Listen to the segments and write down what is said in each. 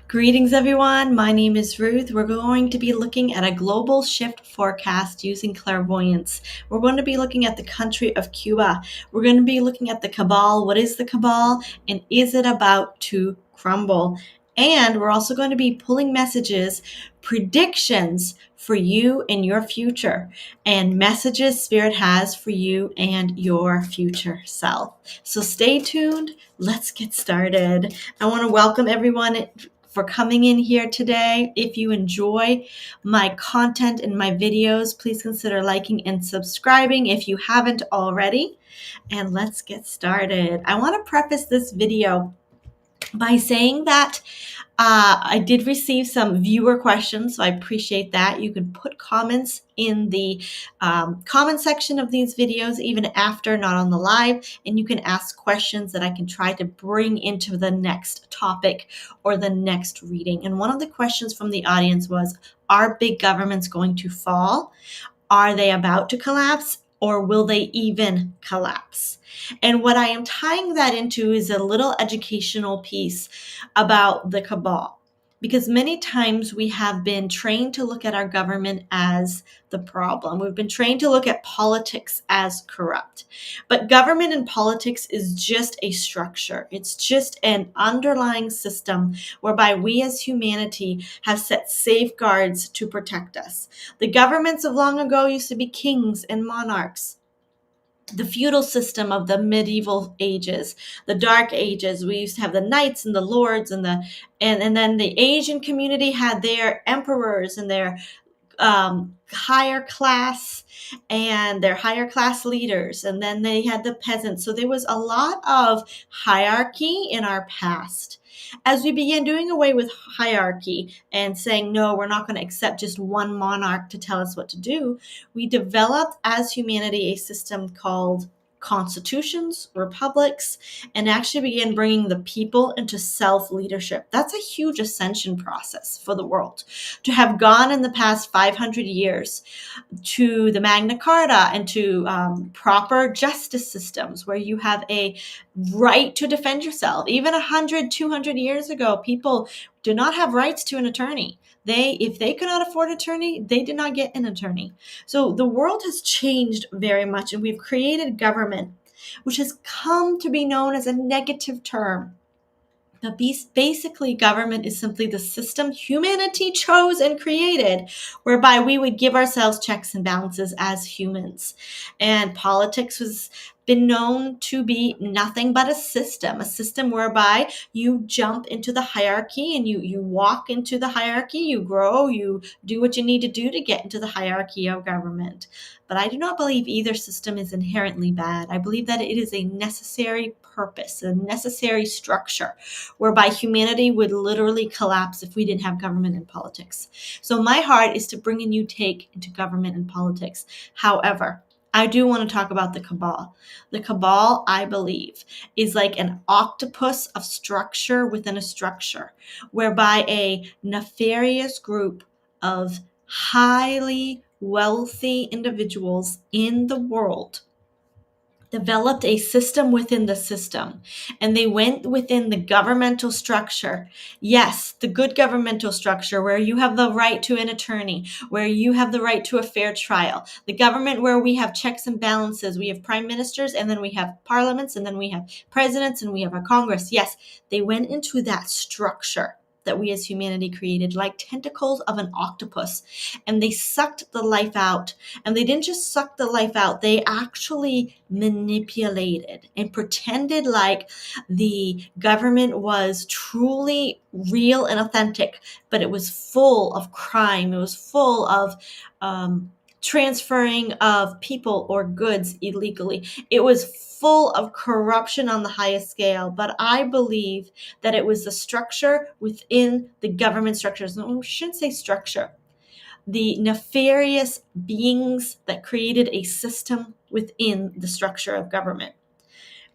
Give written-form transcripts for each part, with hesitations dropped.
Greetings, everyone. My name is Ruth. We're going to be looking at a global shift forecast using clairvoyance. We're going to be looking at the country of Cuba. We're going to be looking at the Cabal. What is the Cabal? And is it about to crumble? And we're also going to be pulling messages, predictions for you and your future, and messages Spirit has for you and your future self. So stay tuned. Let's get started. I want to welcome everyone for coming in here today. If you enjoy my content and my videos, please consider liking and subscribing if you haven't already. And let's get started. I want to preface this video by saying that I did receive some viewer questions, so I appreciate that. You can put comments in the comment section of these videos, even after, not on the live, and you can ask questions that I can try to bring into the next topic or the next reading. And one of the questions from the audience was, are big governments going to fall? Are they about to collapse? Or will they even collapse? And what I am tying that into is a little educational piece about the cabal. Because many times we have been trained to look at our government as the problem. We've been trained to look at politics as corrupt. But government and politics is just a structure. It's just an underlying system whereby we as humanity have set safeguards to protect us. The governments of long ago used to be kings and monarchs. The feudal system of the medieval ages, the dark ages, we used to have the knights and the lords and then the Asian community had their emperors and their higher class and their higher class leaders, and then they had the peasants. So there was a lot of hierarchy in our past. As we began doing away with hierarchy and saying, no, we're not going to accept just one monarch to tell us what to do, we developed as humanity a system called constitutions, republics, and actually began bringing the people into self-leadership. That's a huge ascension process for the world. To have gone in the past 500 years to the Magna Carta and to proper justice systems where you have a right to defend yourself. Even 100, 200 years ago, people did not have rights to an attorney. If they could not afford an attorney, they did not get an attorney. So the world has changed very much, and we've created government, which has come to be known as a negative term. But basically, government is simply the system humanity chose and created, whereby we would give ourselves checks and balances as humans. And politics has been known to be nothing but a system whereby you jump into the hierarchy and you walk into the hierarchy, you grow, you do what you need to do to get into the hierarchy of government. But I do not believe either system is inherently bad. I believe that it is a necessary purpose, a necessary structure, whereby humanity would literally collapse if we didn't have government and politics. So my heart is to bring a new take into government and politics. However, I do want to talk about the cabal. The cabal, I believe, is like an octopus of structure within a structure, whereby a nefarious group of highly wealthy individuals in the world developed a system within the system, and they went within the governmental structure. Yes, the good governmental structure where you have the right to an attorney, where you have the right to a fair trial. The government where we have checks and balances. We have prime ministers, and then we have parliaments, and then we have presidents, and we have a Congress. Yes, they went into that structure that we as humanity created, like tentacles of an octopus, and they sucked the life out. And they didn't just suck the life out, they actually manipulated and pretended like the government was truly real and authentic, but it was full of crime. It was full of transferring of people or goods illegally. It was full of corruption on the highest scale. But I believe that it was the structure within the government structures. No, we shouldn't say structure. The nefarious beings that created a system within the structure of government.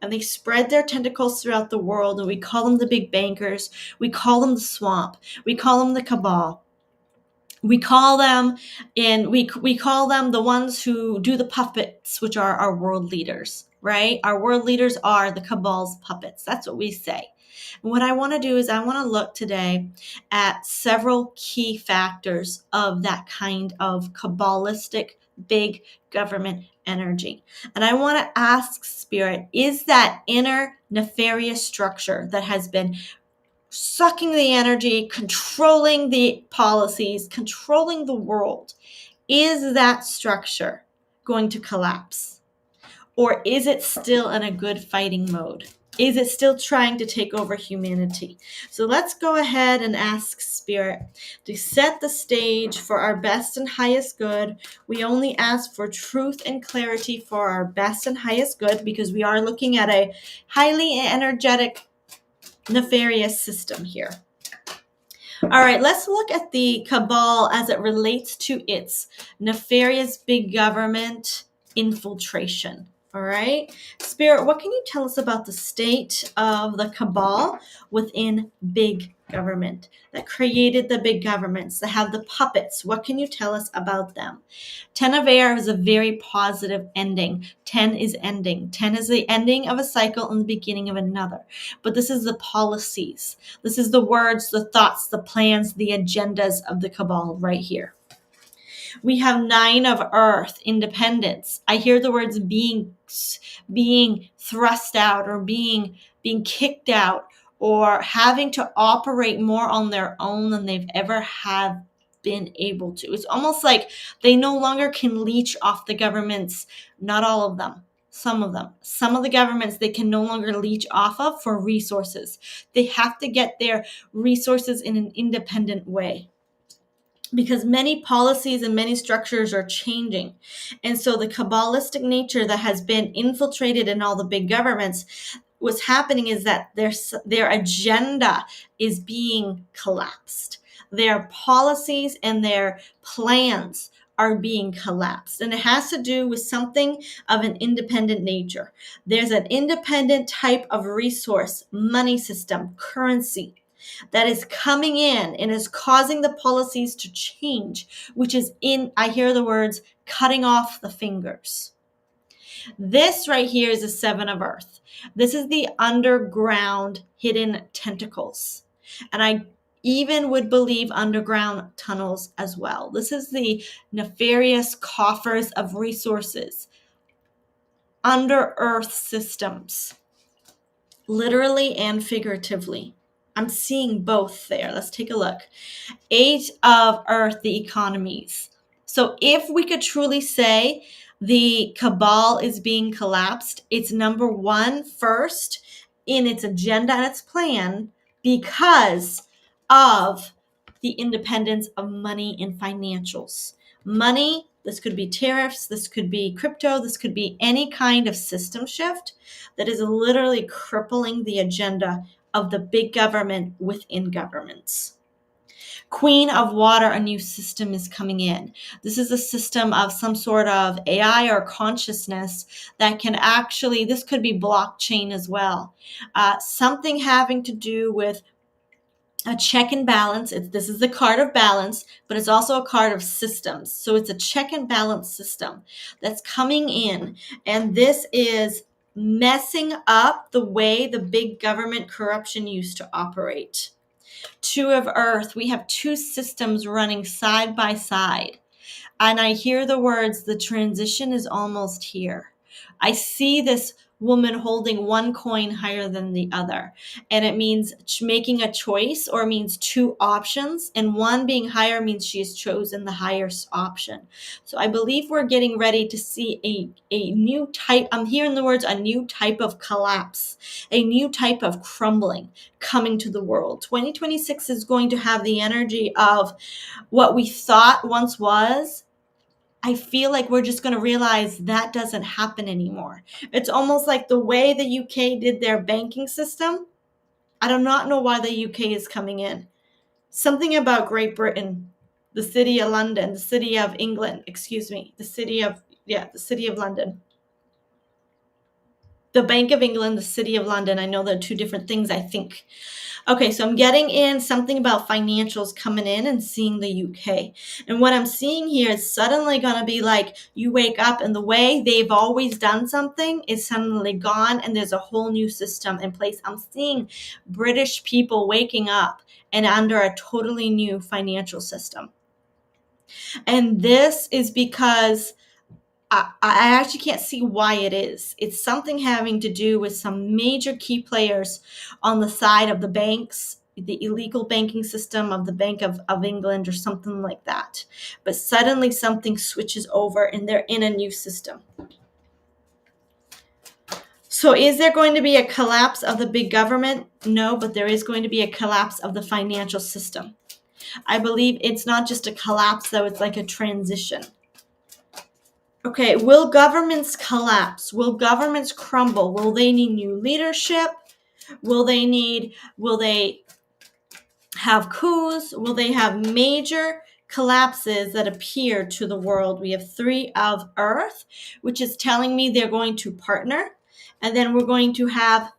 And they spread their tentacles throughout the world, and we call them the big bankers. We call them the swamp. We call them the cabal. We call them the ones who do the puppets, which are our world leaders, right? Our world leaders are the cabal's puppets. That's what we say. And what I want to do is I want to look today at several key factors of that kind of Kabbalistic big government energy. And I want to ask Spirit, is that inner nefarious structure that has been sucking the energy, controlling the policies, controlling the world, is that structure going to collapse? Or is it still in a good fighting mode? Is it still trying to take over humanity? So let's go ahead and ask Spirit to set the stage for our best and highest good. We only ask for truth and clarity for our best and highest good because we are looking at a highly energetic, nefarious system here. All right, let's look at the Cabal as it relates to its nefarious big government infiltration. All right, Spirit, what can you tell us about the state of the Cabal within big government that created the big governments, that have the puppets? What can you tell us about them? 10 of air is a very positive ending. 10 is ending. 10 is the ending of a cycle and the beginning of another. But this is the policies. This is the words, the thoughts, the plans, the agendas of the Cabal right here. We have 9 of earth, independence. I hear the words being thrust out or being kicked out or having to operate more on their own than they've ever have been able to. It's almost like they no longer can leech off the governments, not all of them. Some of them. Some of the governments they can no longer leech off of for resources. They have to get their resources in an independent way, because many policies and many structures are changing. And so the Kabbalistic nature that has been infiltrated in all the big governments, what's happening is that their agenda is being collapsed. Their policies and their plans are being collapsed. And it has to do with something of an independent nature. There's an independent type of resource, money system, currency that is coming in and is causing the policies to change, which is I hear the words, cutting off the fingers. This right here is a 7 of earth. This is the underground hidden tentacles. And I even would believe underground tunnels as well. This is the nefarious coffers of resources, under earth systems, literally and figuratively. I'm seeing both there. Let's take a look. 8 of earth, the economies. So if we could truly say the Cabal is being collapsed, it's number 1 first in its agenda and its plan because of the independence of money and financials. Money, this could be tariffs, this could be crypto, this could be any kind of system shift that is literally crippling the agenda of the big government within governments. Queen of water, a new system is coming in. This is a system of some sort of AI or consciousness that can actually, this could be blockchain as well. Something having to do with a check and balance. This is the card of balance, but it's also a card of systems. So it's a check and balance system that's coming in. And this is messing up the way the big government corruption used to operate. 2 of earth, we have 2 systems running side by side. And I hear the words, the transition is almost here. I see this woman holding one coin higher than the other. And it means making a choice, or means 2 options. And one being higher means she has chosen the highest option. So I believe we're getting ready to see a new type. I'm hearing the words, a new type of collapse, a new type of crumbling coming to the world. 2026 is going to have the energy of what we thought once was. I feel like we're just going to realize that doesn't happen anymore. It's almost like the way the UK did their banking system. I do not know why the UK is coming in. Something about Great Britain, the city of London, the city of England, the city of London. The Bank of England, the City of London. I know they're two different things, I think. Okay, so I'm getting in something about financials coming in and seeing the UK. And what I'm seeing here is suddenly going to be like you wake up and the way they've always done something is suddenly gone and there's a whole new system in place. I'm seeing British people waking up and under a totally new financial system. And this is because I actually can't see why it is. It's something having to do with some major key players on the side of the banks, the illegal banking system of the Bank of England or something like that. But suddenly something switches over and they're in a new system. So is there going to be a collapse of the big government? No, but there is going to be a collapse of the financial system. I believe it's not just a collapse, though, it's like a transition. Okay, will governments collapse? Will governments crumble? Will they need new leadership? Will they have coups? Will they have major collapses that appear to the world? We have 3 of Earth, which is telling me they're going to partner. And then we're going to have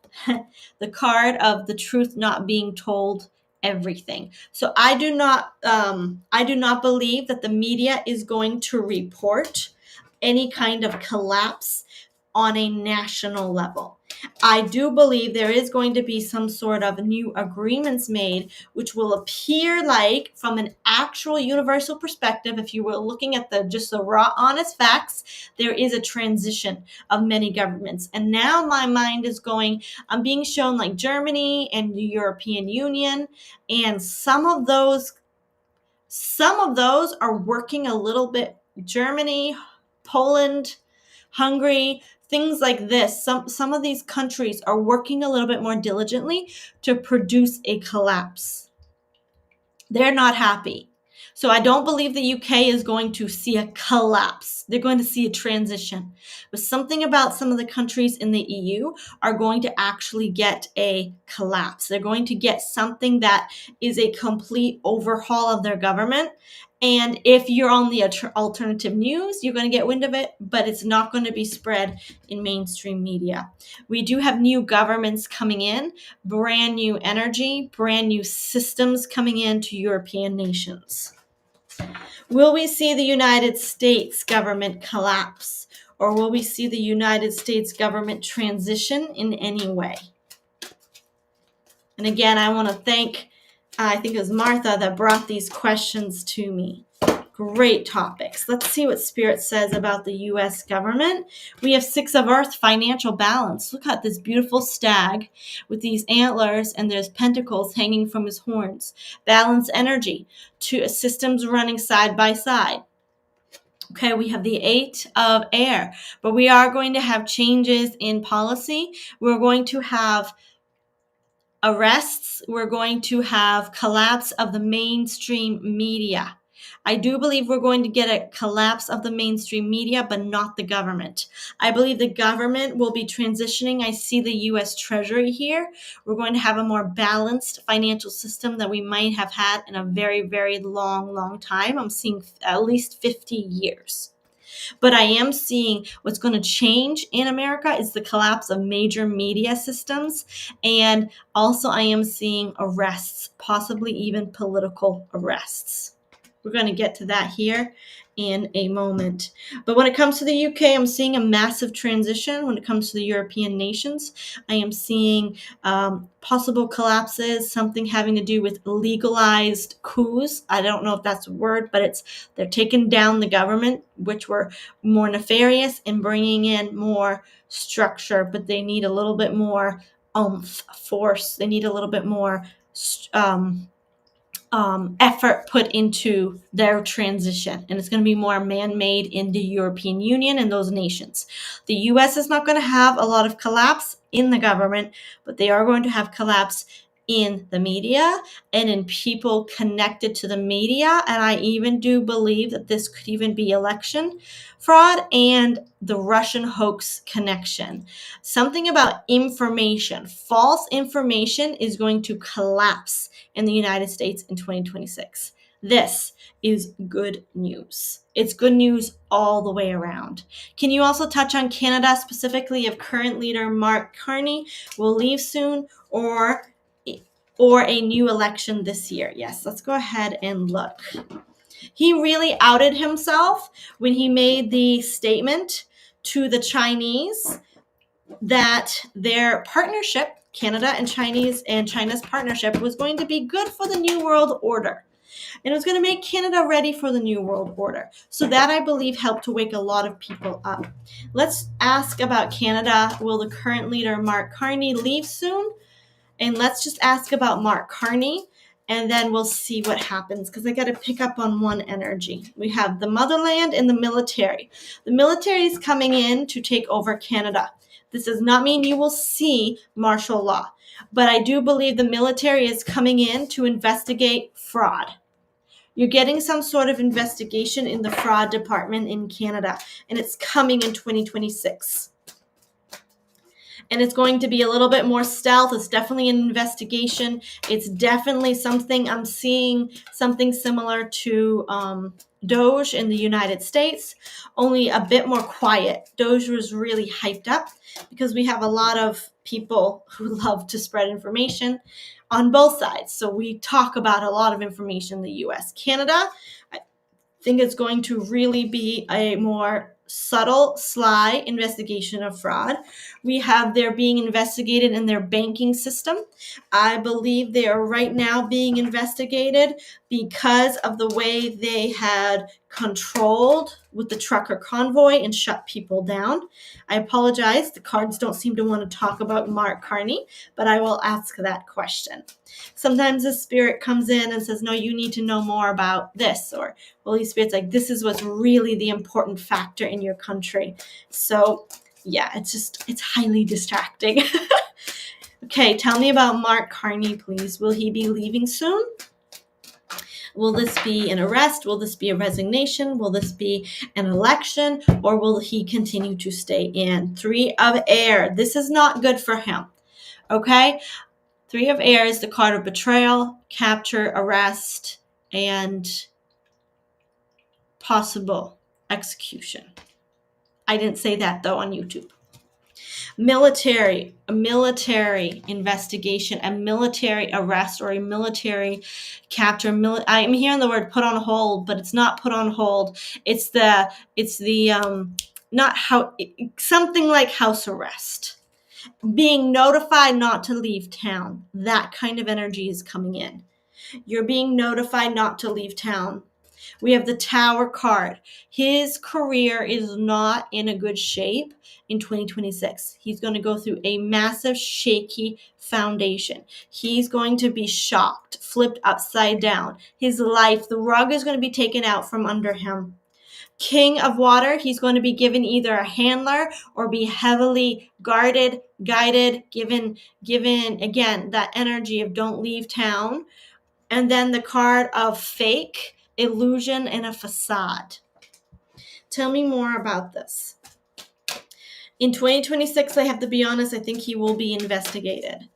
the card of the truth not being told everything. So I do not believe that the media is going to report any kind of collapse on a national level. I do believe there is going to be some sort of new agreements made, which will appear like, from an actual universal perspective, if you were looking at just the raw, honest facts, there is a transition of many governments. And now my mind is going, I'm being shown like Germany and the European Union, and some of those are working a little bit. Germany, Poland, Hungary, things like this. Some of these countries are working a little bit more diligently to produce a collapse. They're not happy. So I don't believe the UK is going to see a collapse. They're going to see a transition. But something about some of the countries in the EU are going to actually get a collapse. They're going to get something that is a complete overhaul of their government. And if you're on the alternative news, you're going to get wind of it, but it's not going to be spread in mainstream media. We do have new governments coming in, brand new energy, brand new systems coming into European nations. Will we see the United States government collapse, or will we see the United States government transition in any way? And again, I want to thank, I think it was Martha that brought these questions to me. Great topics. Let's see what Spirit says about the U.S. government. We have 6 of Earth, financial balance. Look at this beautiful stag with these antlers, and there's pentacles hanging from his horns. Balance energy. 2 systems running side by side. Okay, we have the 8 of air, but we are going to have changes in policy. We're going to have arrests. We're going to have collapse of the mainstream media. I do believe we're going to get a collapse of the mainstream media, but not the government. I believe the government will be transitioning. I see the U.S. Treasury here. We're going to have a more balanced financial system that we might have had in a very, very long time. I'm seeing at least 50 years. But I am seeing what's going to change in America is the collapse of major media systems. And also I am seeing arrests, possibly even political arrests. We're going to get to that here in a moment. But when it comes to the UK, I'm seeing a massive transition. When it comes to the European nations, I am seeing possible collapses, something having to do with legalized coups. I don't know if that's a word, but they're taking down the government, which were more nefarious, and bringing in more structure, but they need a little bit more force. They need a little bit more effort put into their transition, and it's going to be more man-made in the European Union and those nations. The U.S. is not going to have a lot of collapse in the government, but they are going to have collapse in the media and in people connected to the media. And I even do believe that this could even be election fraud and the Russian hoax connection. Something about information, false information, is going to collapse in the United States in 2026. This is good news. It's good news all the way around. Can you also touch on Canada, specifically if current leader Mark Carney will leave soon, or a new election this year? Yes, let's go ahead and look. He really outed himself when he made the statement to the Chinese that their partnership, Canada and China's partnership, was going to be good for the New World Order. And it was going to make Canada ready for the New World Order. So that, I believe, helped to wake a lot of people up. Let's ask about Canada. Will the current leader, Mark Carney, leave soon? And let's just ask about Mark Carney, and then we'll see what happens, because I got to pick up on one energy. We have the motherland and the military. The military is coming in to take over Canada. This does not mean you will see martial law, but I do believe the military is coming in to investigate fraud. You're getting some sort of investigation in the fraud department in Canada, and it's coming in 2026. And it's going to be a little bit more stealth. It's definitely an investigation. It's definitely something I'm seeing, something similar to Doge in the United States, only a bit more quiet. Doge was really hyped up because we have a lot of people who love to spread information on both sides. So we talk about a lot of information in the US. Canada, I think it's going to really be a more subtle, sly investigation of fraud. We have they're being investigated in their banking system. I believe they are right now being investigated because of the way they had controlled with the trucker convoy and shut people down. I apologize. The cards don't seem to want to talk about Mark Carney, but I will ask that question. Sometimes the spirit comes in and says, no, you need to know more about this, or Holy Spirit's like, this is what's really the important factor in your country. So yeah, it's highly distracting. Okay, tell me about Mark Carney, please. Will he be leaving soon? Will this be an arrest? Will this be a resignation? Will this be an election? Or will he continue to stay in? 3 of air. This is not good for him. Okay? 3 of air is the card of betrayal, capture, arrest, and possible execution. I didn't say that, though, on YouTube. Military, a military investigation, a military arrest, or a military capture. I'm hearing the word put on hold, but it's not put on hold. It's the not how, something like house arrest. Being notified not to leave town. That kind of energy is coming in. You're being notified not to leave town. We have the Tower card. His career is not in a good shape in 2026. He's going to go through a massive shaky foundation. He's going to be shocked, flipped upside down. His life, the rug is going to be taken out from under him. King of water, he's going to be given either a handler or be heavily guarded, guided, given again that energy of don't leave town. And then the card of fake, illusion, and a facade. Tell me more about this. In 2026, I have to be honest, I think he will be investigated.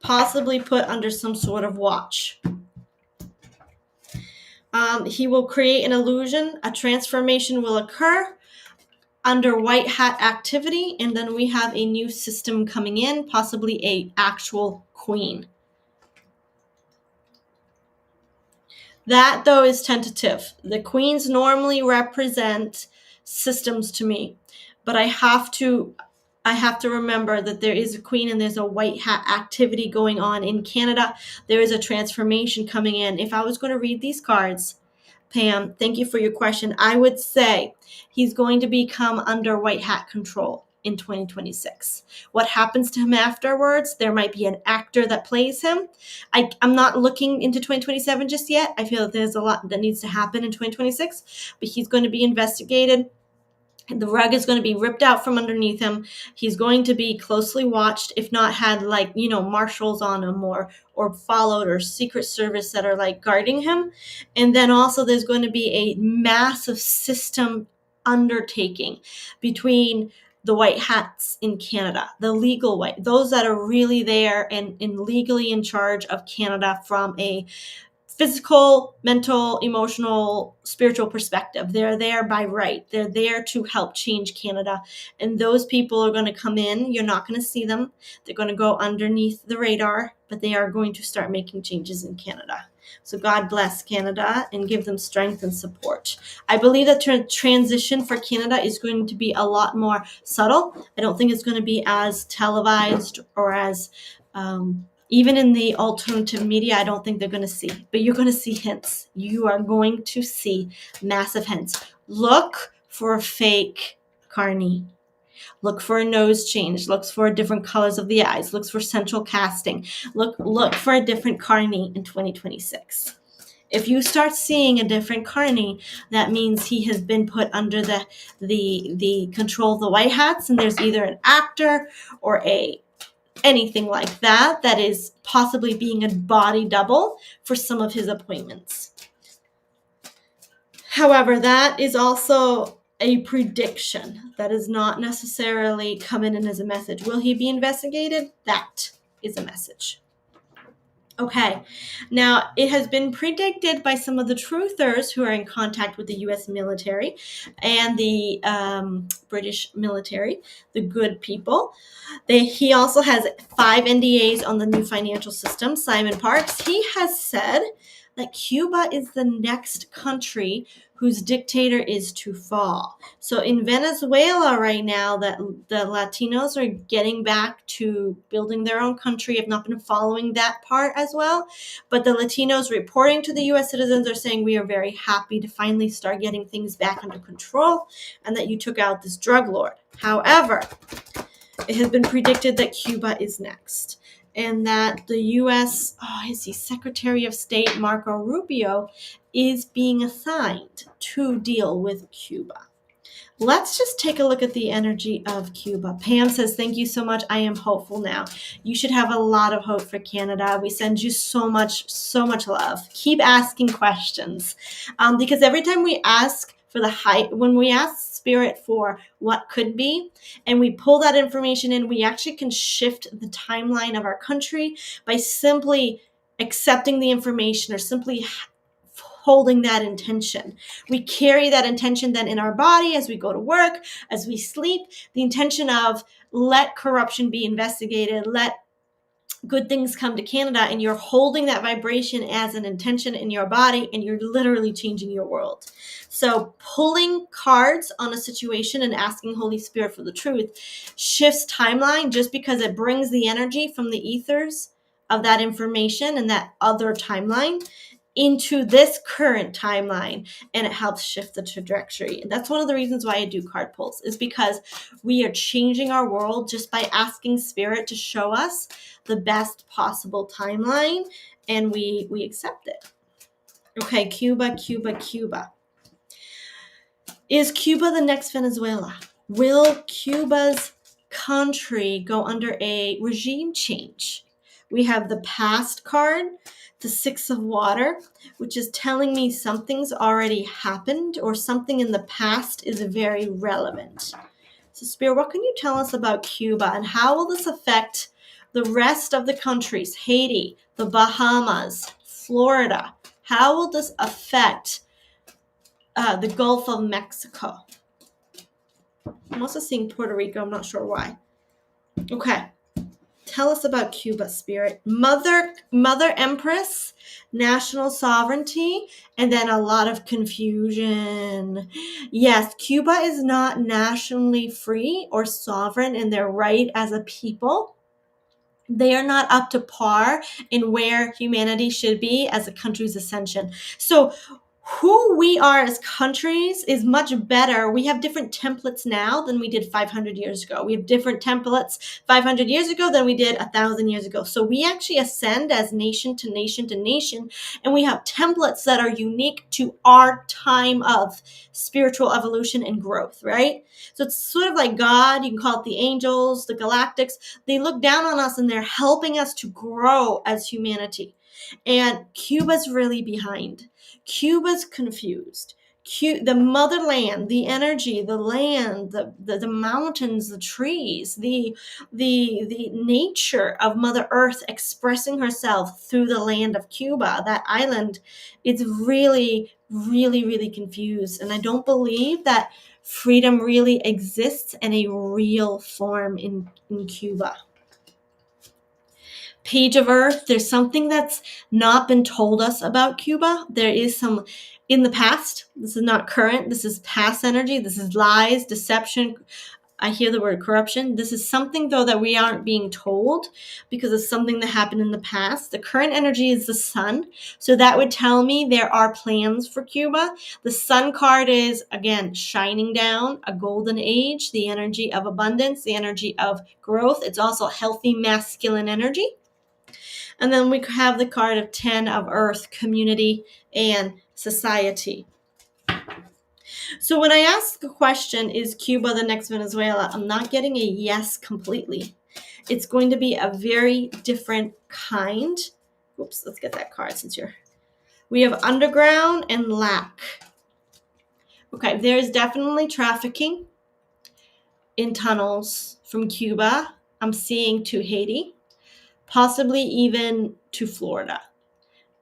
Possibly put under some sort of watch. He will create an illusion. A transformation will occur under white hat activity. And then we have a new system coming in, possibly a actual queen. That, though, is tentative. The queens normally represent systems to me, but I have to remember that there is a queen and there's a white hat activity going on in Canada. There is a transformation coming in. If I was going to read these cards, Pam, thank you for your question. I would say he's going to become under white hat control in 2026. What happens to him afterwards? There might be an actor that plays him. I'm not looking into 2027 just yet. I feel that there's a lot that needs to happen in 2026, but he's going to be investigated. The rug is going to be ripped out from underneath him. He's going to be closely watched, if not had marshals on him or followed, or Secret Service that are guarding him. And then also there's going to be a massive system undertaking between the white hats in Canada, the legal white, those that are really there and legally in charge of Canada from a physical, mental, emotional, spiritual perspective. They're there by right. They're there to help change Canada. And those people are going to come in. You're not going to see them. They're going to go underneath the radar, but they are going to start making changes in Canada. So God bless Canada and give them strength and support. I believe that transition for Canada is going to be a lot more subtle. I don't think it's going to be as televised or as even in the alternative media. I don't think they're going to see, but you're going to see hints. You are going to see massive hints. Look for a fake Carney. Look for a nose change. Look for different colors of the eyes. Look for central casting. Look for a different Carney in 2026. If you start seeing a different Carney, that means he has been put under the control of the White Hats, and there's either an actor or anything like that is possibly being a body double for some of his appointments. However, that is also a prediction. That is not necessarily coming in as a message. Will he be investigated? That is a message. Okay, now it has been predicted by some of the truthers who are in contact with the U.S. military and the British military, the good people. He also has 5 NDAs on the new financial system. Simon Parks, he has said that Cuba is the next country whose dictator is to fall. So in Venezuela right now, that the Latinos are getting back to building their own country. I've not been following that part as well, but the Latinos reporting to the U.S. citizens are saying we are very happy to finally start getting things back under control and that you took out this drug lord. However, it has been predicted that Cuba is next, and that the U.S. Secretary of State Marco Rubio is being assigned to deal with Cuba. Let's just take a look at the energy of Cuba. Pam says, thank you so much. I am hopeful now. You should have a lot of hope for Canada. We send you so much love. Keep asking questions, because every time we ask for the height, when we ask Spirit for what could be, and we pull that information in, we actually can shift the timeline of our country by simply accepting the information or simply holding that intention. We carry that intention then in our body as we go to work, as we sleep, the intention of let corruption be investigated, let good things come to Canada, and you're holding that vibration as an intention in your body, and you're literally changing your world. So pulling cards on a situation and asking Holy Spirit for the truth shifts timeline just because it brings the energy from the ethers of that information and that other timeline into this current timeline, and it helps shift the trajectory. And that's one of the reasons why I do card pulls, is because we are changing our world just by asking Spirit to show us the best possible timeline, and we accept it. Okay, Cuba. Is Cuba the next Venezuela? Will Cuba's country go under a regime change? We have the past card, the 6 of water, which is telling me something's already happened or something in the past is very relevant. So Spirit, what can you tell us about Cuba, and how will this affect the rest of the countries, Haiti, the Bahamas, Florida? How will this affect the Gulf of Mexico? I'm also seeing Puerto Rico. I'm not sure why. Okay. Tell us about Cuba, Spirit. Mother Empress, national sovereignty, and then a lot of confusion. Yes, Cuba is not nationally free or sovereign in their right as a people. They are not up to par in where humanity should be as a country's ascension. So who we are as countries is much better. We have different templates now than we did 500 years ago. We have different templates 500 years ago than we did 1,000 years ago. So we actually ascend as nation to nation to nation, and we have templates that are unique to our time of spiritual evolution and growth, right? So it's sort of like God. You can call it the angels, the galactics. They look down on us and they're helping us to grow as humanity. And Cuba's really behind. Cuba's confused. the motherland, the energy, the land, the mountains, the trees, the nature of Mother Earth expressing herself through the land of Cuba, that island, it's really, really, really confused. And I don't believe that freedom really exists in a real form in Cuba. Page of Earth, there's something that's not been told us about Cuba. There is some in the past. This is not current. This is past energy. This is lies, deception. I hear the word corruption. This is something, though, that we aren't being told because of something that happened in the past. The current energy is the sun. So that would tell me there are plans for Cuba. The sun card is, again, shining down, a golden age, the energy of abundance, the energy of growth. It's also healthy masculine energy. And then we have the card of 10 of Earth, community, and society. So when I ask the question, is Cuba the next Venezuela? I'm not getting a yes completely. It's going to be a very different kind. Oops, let's get that card since we have underground and lack. Okay, there's definitely trafficking in tunnels from Cuba. I'm seeing to Haiti, possibly even to Florida.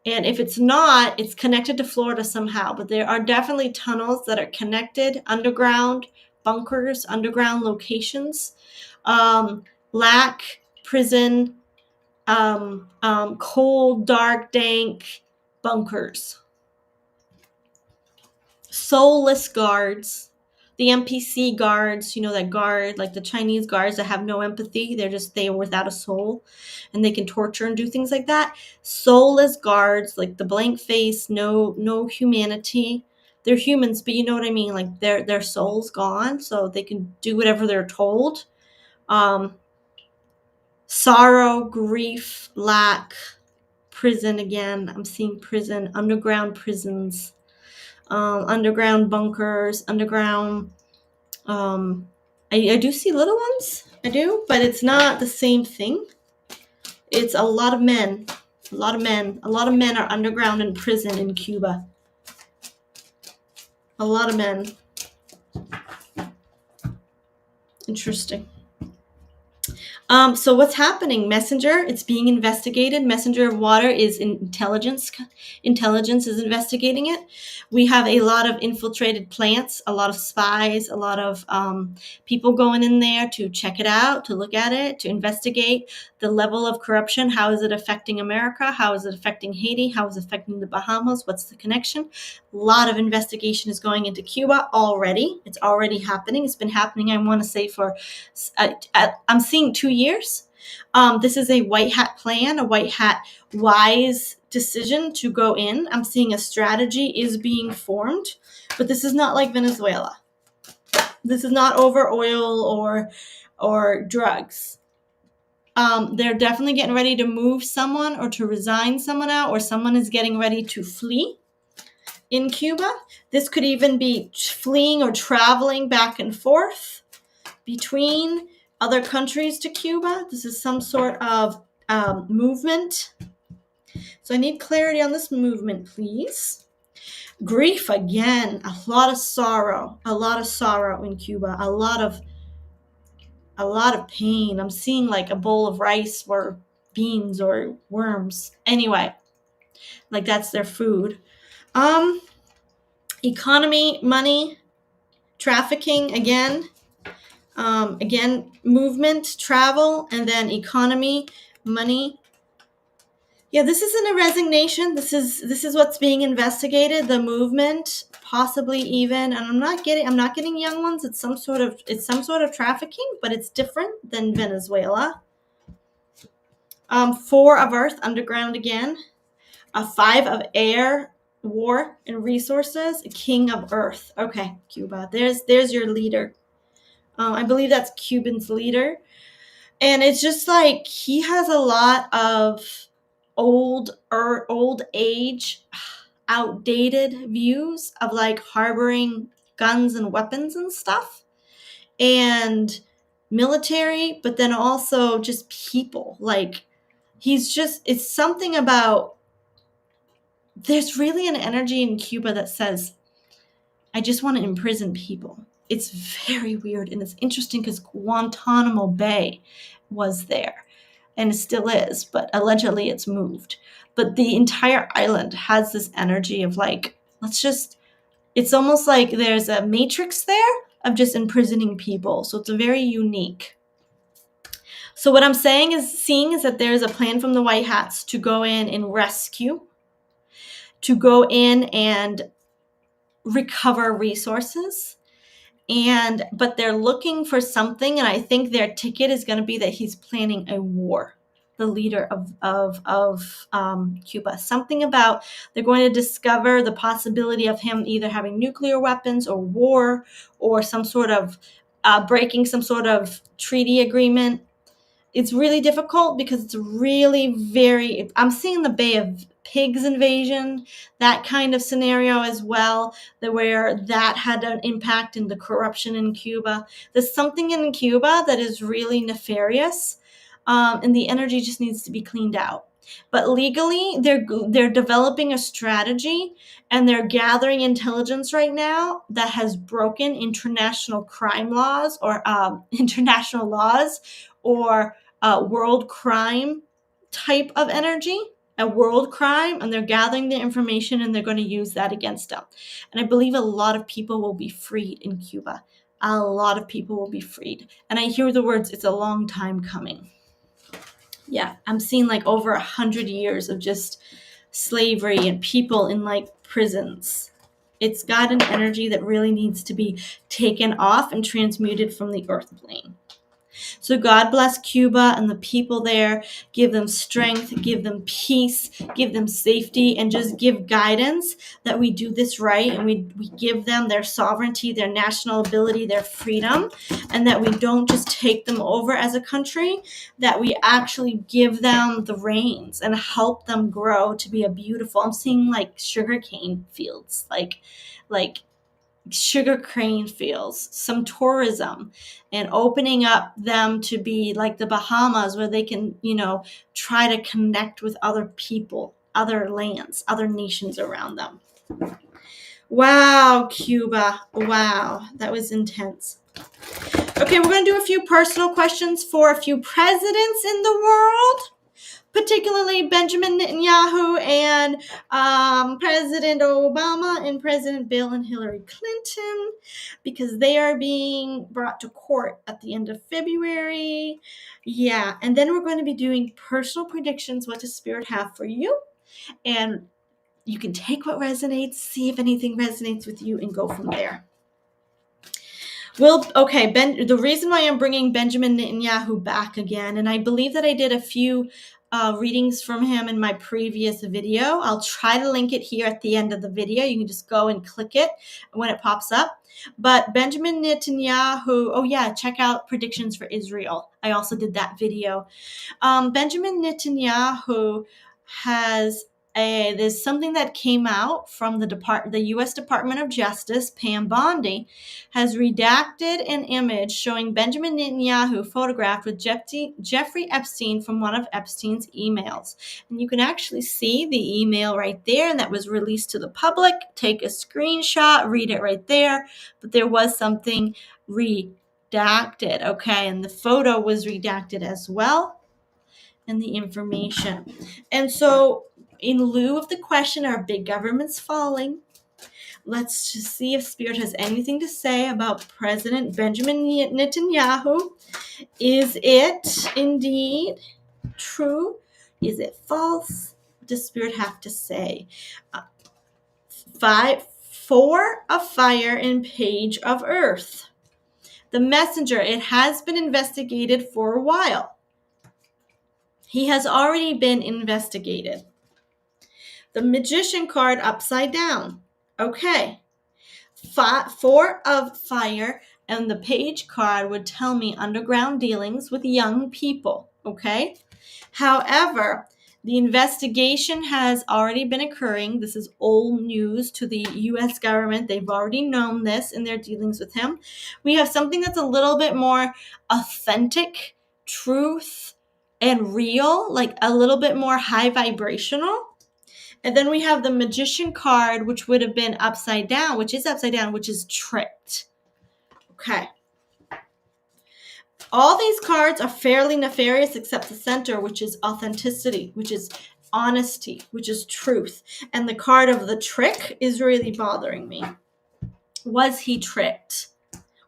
And if it's not, it's connected to Florida somehow. But there are definitely tunnels that are connected, underground bunkers, underground locations, lack, prison, cold, dark, dank bunkers. Soulless guards. The NPC guards, that guard, like the Chinese guards that have no empathy. They are without a soul and they can torture and do things like that. Soulless guards, like the blank face, no humanity. They're humans, but you know what I mean? Like their soul's gone, so they can do whatever they're told. Sorrow, grief, lack, prison again. I'm seeing prison, underground prisons. Underground bunkers, underground. I do see little ones. I do, but it's not the same thing. It's a lot of men. A lot of men. A lot of men are underground in prison in Cuba. A lot of men. Interesting. So what's happening? Messenger, it's being investigated. Messenger of water is intelligence. Intelligence is investigating it. We have a lot of infiltrated plants, a lot of spies, a lot of people going in there to check it out, to look at it, to investigate the level of corruption. How is it affecting America? How is it affecting Haiti? How is it affecting the Bahamas? What's the connection? A lot of investigation is going into Cuba already. It's already happening. It's been happening, I want to say, for I'm seeing 2 years. This is a white hat plan, a white hat wise decision to go in. I'm seeing a strategy is being formed, but this is not like Venezuela. This is not over oil or drugs. They're definitely getting ready to move someone or to resign someone out, or someone is getting ready to flee in Cuba. This could even be fleeing or traveling back and forth between other countries to Cuba. This is some sort of movement. So I need clarity on this movement, please. Grief again, a lot of sorrow in Cuba, a lot of pain. I'm seeing like a bowl of rice or beans or worms. Anyway, like that's their food. Economy, money, trafficking again. Again, movement, travel, and then economy, money. Yeah, this isn't a resignation. This is what's being investigated. The movement, possibly even, and I'm not getting young ones. It's some sort of trafficking, but it's different than Venezuela. 4 of Earth, underground again. A 5 of air, war and resources. A King of Earth. Okay, Cuba. There's your leader. I believe that's Cuban's leader. And it's just like he has a lot of old age, outdated views of like harboring guns and weapons and stuff. And military, but then also just people. Like it's something about, there's really an energy in Cuba that says, I just want to imprison people. It's very weird, and it's interesting because Guantanamo Bay was there, and it still is, but allegedly it's moved. But the entire island has this energy of like, it's almost like there's a matrix there of just imprisoning people. So it's very unique. So what I'm seeing is that there's a plan from the White Hats to go in and rescue, to go in and recover resources. But they're looking for something, and I think their ticket is going to be that he's planning a war, the leader of Cuba. Something about they're going to discover the possibility of him either having nuclear weapons or war or some sort of breaking some sort of treaty agreement. It's really difficult because it's really I'm seeing the Bay of Pigs invasion, that kind of scenario as well, where that had an impact in the corruption in Cuba. There's something in Cuba that is really nefarious, and the energy just needs to be cleaned out. But legally, they're developing a strategy, and they're gathering intelligence right now that has broken international crime laws or international laws or world crime type of energy, a world crime, and they're gathering the information and they're going to use that against them. And I believe a lot of people will be freed in Cuba. A lot of people will be freed. And I hear the words, it's a long time coming. Yeah, I'm seeing like over 100 years of just slavery and people in like prisons. It's got an energy that really needs to be taken off and transmuted from the earth plane. So God bless Cuba and the people there. Give them strength, give them peace, give them safety, and just give guidance that we do this right, and we give them their sovereignty, their national ability, their freedom, and that we don't just take them over as a country, that we actually give them the reins and help them grow to be a beautiful, I'm seeing like sugarcane fields, like sugar cane fields, some tourism, and opening up them to be like the Bahamas, where they can, try to connect with other people, other lands, other nations around them. Wow, Cuba. Wow, that was intense. Okay, we're going to do a few personal questions for a few presidents in the world, particularly Benjamin Netanyahu and President Obama and President Bill and Hillary Clinton, because they are being brought to court at the end of February. Yeah, and then we're going to be doing personal predictions. What does Spirit have for you? And you can take what resonates, see if anything resonates with you, and go from there. The reason why I'm bringing Benjamin Netanyahu back again, and I believe that I did a few readings from him in my previous video. I'll try to link it here at the end of the video. You can just go and click it when it pops up. But Benjamin Netanyahu, check out predictions for Israel. I also did that video. Benjamin Netanyahu there's something that came out from the U.S. Department of Justice. Pam Bondi has redacted an image showing Benjamin Netanyahu photographed with Jeffrey Epstein from one of Epstein's emails. And you can actually see the email right there, and that was released to the public. Take a screenshot, read it right there. But there was something redacted, okay? And the photo was redacted as well, and the information. And so, in lieu of the question, are big governments falling? Let's just see if Spirit has anything to say about President Benjamin Netanyahu. Is it indeed true? Is it false? What does Spirit have to say? 4 of fire and page of earth. The messenger, it has been investigated for a while. He has already been investigated. The magician card upside down. Okay. 4 of fire, and the page card would tell me underground dealings with young people. Okay. However, the investigation has already been occurring. This is old news to the U.S. government. They've already known this in their dealings with him. We have something that's a little bit more authentic, truth, and real, like a little bit more high vibrational. And then we have the Magician card, which would have been upside down, which is tricked. Okay. All these cards are fairly nefarious except the center, which is authenticity, which is honesty, which is truth. And the card of the trick is really bothering me. Was he tricked?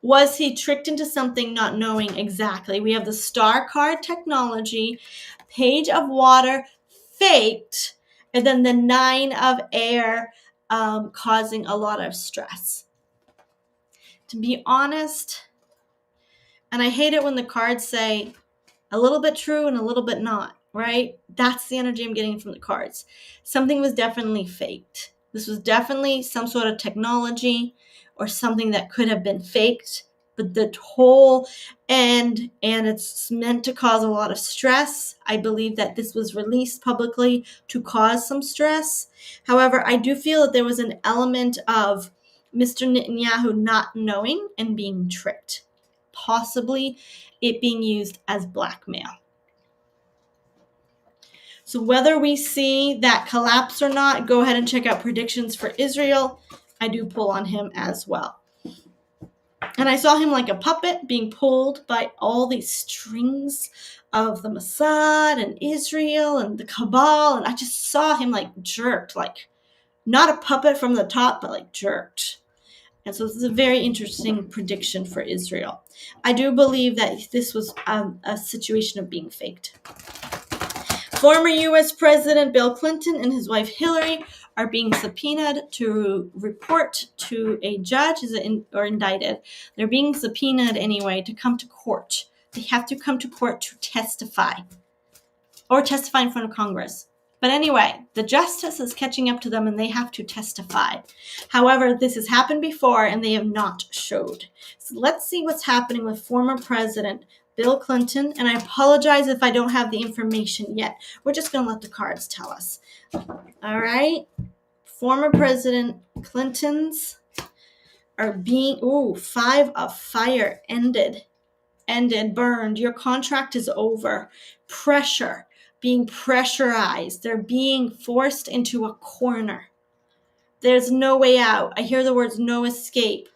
Was he tricked into something not knowing exactly? We have the Star card, technology, Page of Water, faked, and then the Nine of Air, causing a lot of stress. To be honest, and I hate it when the cards say a little bit true and a little bit not, right? That's the energy I'm getting from the cards. Something was definitely faked. This was definitely some sort of technology or something that could have been faked, but the whole and it's meant to cause a lot of stress. I believe that this was released publicly to cause some stress. However, I do feel that there was an element of Mr. Netanyahu not knowing and being tricked, possibly it being used as blackmail. So whether we see that collapse or not, go ahead and check out predictions for Israel. I do pull on him as well. And I saw him like a puppet being pulled by all these strings of the Mossad and Israel and the Cabal. And I just saw him like jerked, like not a puppet from the top, but like jerked. And so this is a very interesting prediction for Israel. I do believe that this was a situation of being faked. Former U.S. President Bill Clinton and his wife Hillary are being subpoenaed to report to a judge or indicted. They're being subpoenaed anyway to come to court. They have to come to court to testify or testify in front of Congress. But anyway, the justice is catching up to them and they have to testify. However, this has happened before and they have not showed. So let's see what's happening with former President Bill Clinton. And I apologize if I don't have the information yet. We're just going to let the cards tell us. All right. Former President Clinton's are being, 5 of fire, ended, burned. Your contract is over. Pressure. Being pressurized. They're being forced into a corner. There's no way out. I hear the words no escape.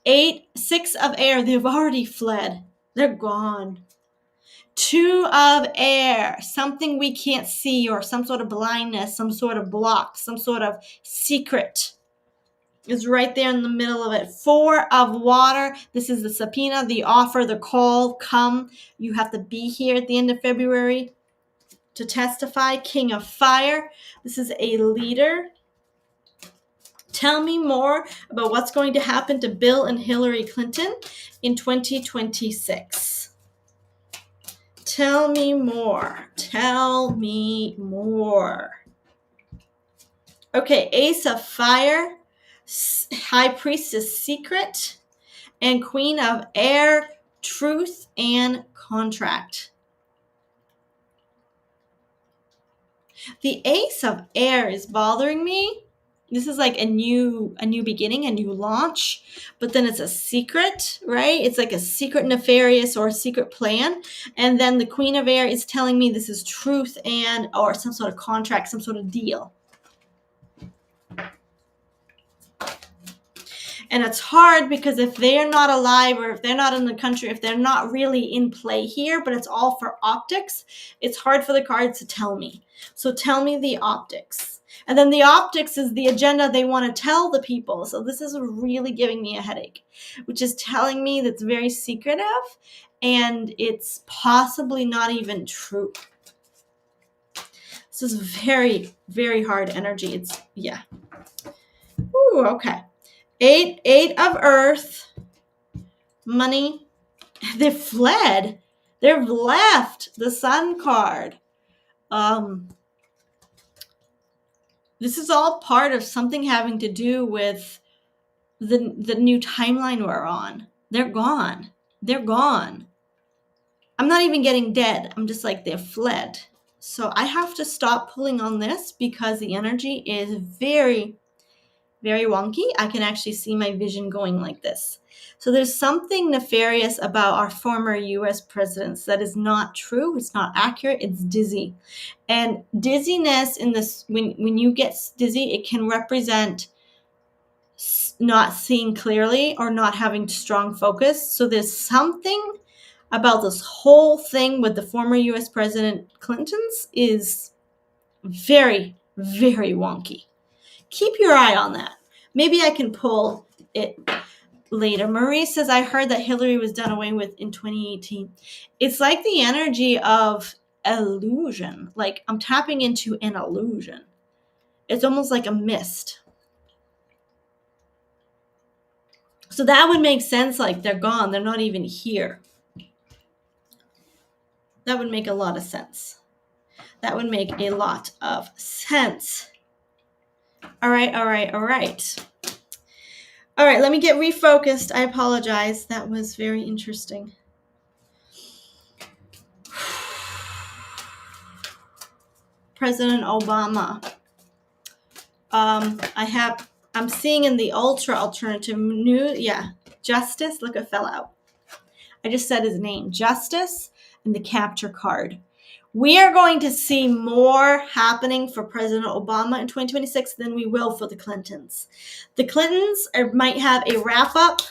6 of air. They've already fled. They're gone. 2 of air. Something we can't see or some sort of blindness, some sort of block, some sort of secret is right there in the middle of it. 4 of water. This is the subpoena, the offer, the call. Come. You have to be here at the end of February to testify. King of fire. This is a leader. Tell me more about what's going to happen to Bill and Hillary Clinton in 2026. Tell me more. Tell me more. Okay, Ace of Fire, High Priestess Secret, and Queen of Air, Truth and Contract. The Ace of Air is bothering me. This is like a new beginning, a new launch, but then it's a secret, right? It's like a secret nefarious or a secret plan. And then the Queen of Air is telling me this is truth and or some sort of contract, some sort of deal. And it's hard because if they're not alive or if they're not in the country, if they're not really in play here, but it's all for optics, it's hard for the cards to tell me. So tell me the optics. And then the optics is the agenda they want to tell the people. So this is really giving me a headache, which is telling me that's very secretive and it's possibly not even true. This is very, very hard energy. Ooh, okay. 8 of earth, money. They've fled. They've left the sun card. This is all part of something having to do with the new timeline we're on. They're gone. They're gone. I'm not even getting dead. I'm just like they've fled. So I have to stop pulling on this because the energy is very, very wonky. I can actually see my vision going like this. So there's something nefarious about our former US presidents that is not true. It's not accurate. It's dizzy. And dizziness in this, when you get dizzy, it can represent not seeing clearly or not having strong focus. So there's something about this whole thing with the former US President Clinton's is very, very wonky. Keep your eye on that. Maybe I can pull it later. Marie says, I heard that Hillary was done away with in 2018. It's like the energy of illusion. Like I'm tapping into an illusion. It's almost like a mist. So that would make sense, like they're gone. They're not even here. That would make a lot of sense. That would make a lot of sense. All right. All right, let me get refocused. I apologize. That was very interesting. President Obama. I'm seeing in the alternative new, Justice. Look, it fell out. I just said his name, Justice, and the capture card. We are going to see more happening for President Obama in 2026 than we will for the Clintons. The Clintons might have a wrap up,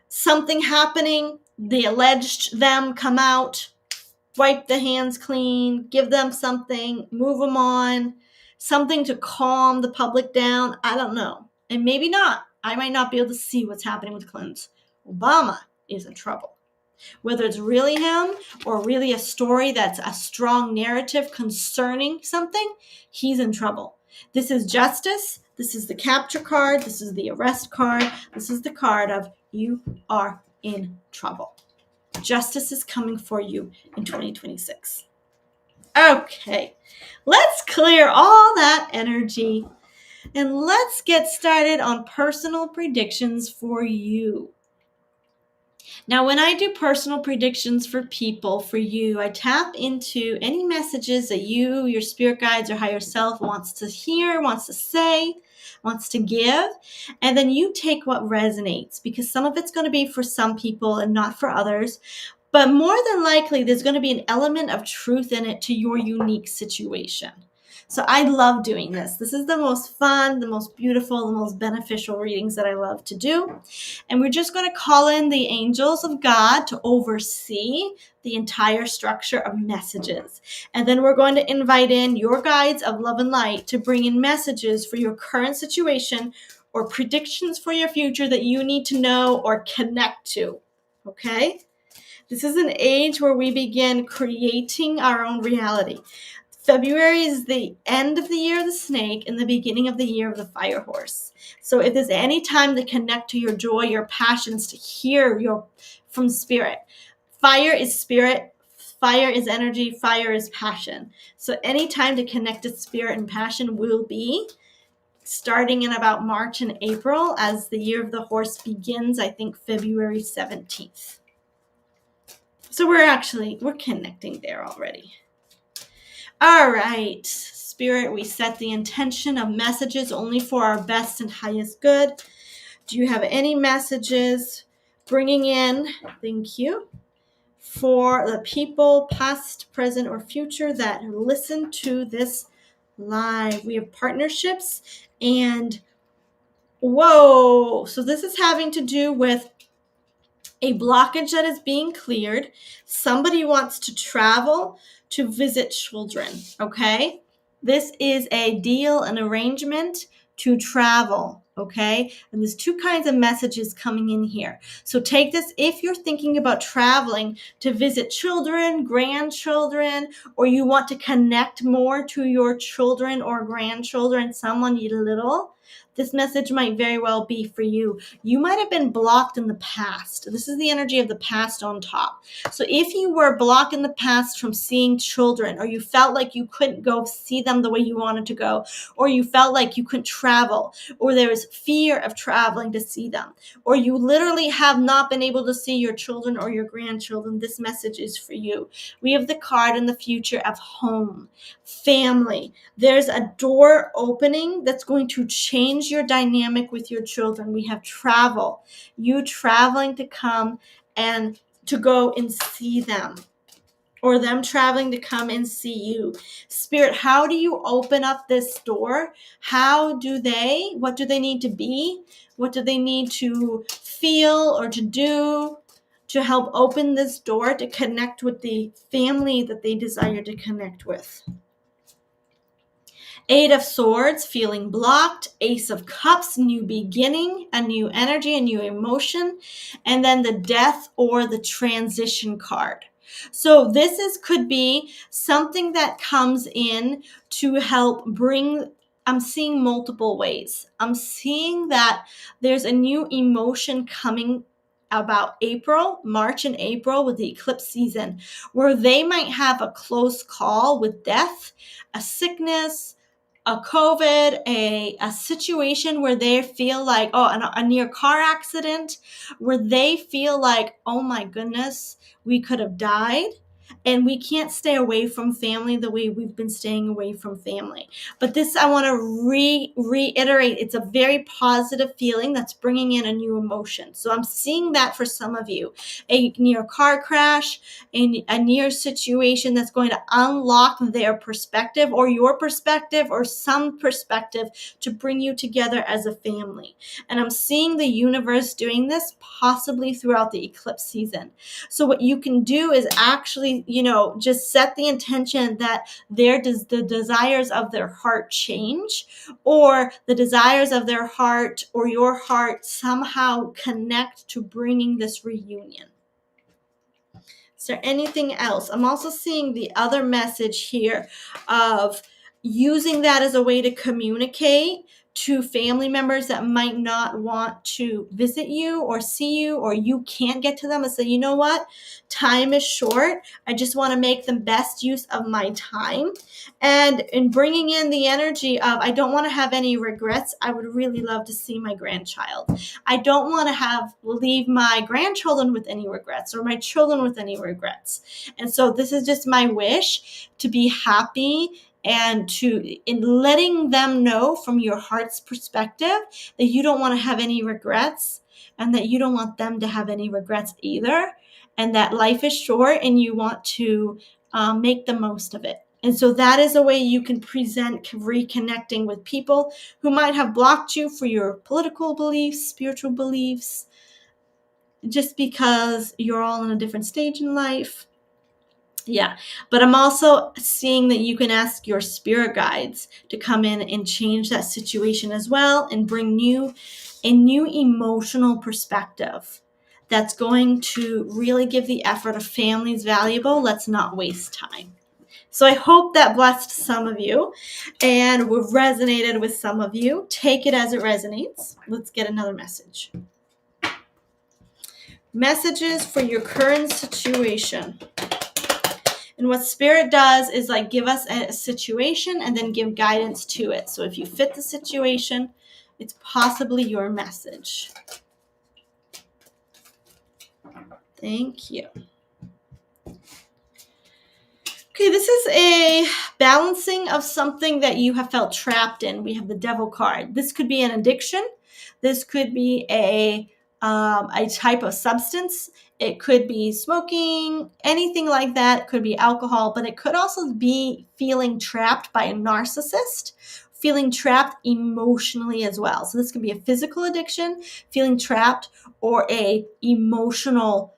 something happening, the alleged them come out, wipe the hands clean, give them something, move them on, something to calm the public down. I don't know. And maybe not. I might not be able to see what's happening with Clintons. Obama is in trouble. Whether it's really him or really a story that's a strong narrative concerning something, he's in trouble. This is justice. This is the capture card. This is the arrest card. This is the card of you are in trouble. Justice is coming for you in 2026. Okay, let's clear all that energy and let's get started on personal predictions for you. Now, when I do personal predictions for people, for you, I tap into any messages that you, your spirit guides, or higher self wants to hear, wants to say, wants to give. And then you take what resonates, because some of it's going to be for some people and not for others. But more than likely, there's going to be an element of truth in it to your unique situation. So I love doing this. This is the most fun, the most beautiful, the most beneficial readings that I love to do. And we're just going to call in the angels of God to oversee the entire structure of messages. And then we're going to invite in your guides of love and light to bring in messages for your current situation or predictions for your future that you need to know or connect to. Okay? This is an age where we begin creating our own reality. February is the end of the year of the snake and the beginning of the year of the fire horse. So if there's any time to connect to your joy, your passions, to hear from spirit. Fire is spirit, fire is energy, fire is passion. So any time to connect to spirit and passion will be starting in about March and April as the year of the horse begins, I think February 17th. So we're connecting there already. All right, Spirit, we set the intention of messages only for our best and highest good. Do you have any messages bringing in, thank you, for the people, past, present, or future that listen to this live? We have partnerships and whoa, so this is having to do with a blockage that is being cleared. Somebody wants to travel to visit children, okay? This is a deal, an arrangement to travel, okay? And there's two kinds of messages coming in here. So take this if you're thinking about traveling to visit children, grandchildren, or you want to connect more to your children or grandchildren, someone you little. This message might very well be for you. You might have been blocked in the past. This is the energy of the past on top. So if you were blocked in the past from seeing children, or you felt like you couldn't go see them the way you wanted to go, or you felt like you couldn't travel, or there was fear of traveling to see them, or you literally have not been able to see your children or your grandchildren, this message is for you. We have the card in the future of home, family. There's a door opening that's going to change change your dynamic with your children. We have travel, you traveling to come and to go and see them, or them traveling to come and see you. Spirit, how do you open up this door? What do they need to be? What do they need to feel or to do to help open this door to connect with the family that they desire to connect with? Eight of Swords, feeling blocked. Ace of Cups, new beginning, a new energy, a new emotion. And then the Death or the Transition card. So this could be something that comes in to help bring, I'm seeing multiple ways. I'm seeing that there's a new emotion coming about March and April with the eclipse season, where they might have a close call with death, a sickness, a COVID, a situation where they feel like, a near car accident, where they feel like, oh my goodness, we could have died. And we can't stay away from family the way we've been staying away from family. But this, I want to reiterate, it's a very positive feeling that's bringing in a new emotion. So I'm seeing that for some of you. A near car crash, a near situation that's going to unlock their perspective or your perspective or some perspective to bring you together as a family. And I'm seeing the universe doing this possibly throughout the eclipse season. So what you can do is actually, just set the intention that the desires of their heart change, or the desires of their heart or your heart somehow connect to bringing this reunion. Is there anything else? I'm also seeing the other message here of using that as a way to communicate to family members that might not want to visit you or see you, or you can't get to them, and say, you know what? Time is short. I just want to make the best use of my time. And in bringing in the energy of, I don't want to have any regrets. I would really love to see my grandchild. I don't want to leave my grandchildren with any regrets, or my children with any regrets. And so this is just my wish to be happy, and in letting them know from your heart's perspective that you don't want to have any regrets, and that you don't want them to have any regrets either, and that life is short and you want to make the most of it. And so that is a way you can present reconnecting with people who might have blocked you for your political beliefs, spiritual beliefs, just because you're all in a different stage in life. Yeah, but I'm also seeing that you can ask your spirit guides to come in and change that situation as well, and bring a new emotional perspective that's going to really give the effort of families valuable. Let's not waste time. So I hope that blessed some of you and resonated with some of you. Take it as it resonates. Let's get another message. Messages for your current situation. And what Spirit does is give us a situation and then give guidance to it. So if you fit the situation, it's possibly your message. Thank you. Okay, this is a balancing of something that you have felt trapped in. We have the Devil card. This could be an addiction. This could be a type of substance. It could be smoking, anything like that. It could be alcohol, but it could also be feeling trapped by a narcissist, feeling trapped emotionally as well. So this could be a physical addiction, feeling trapped, or a emotional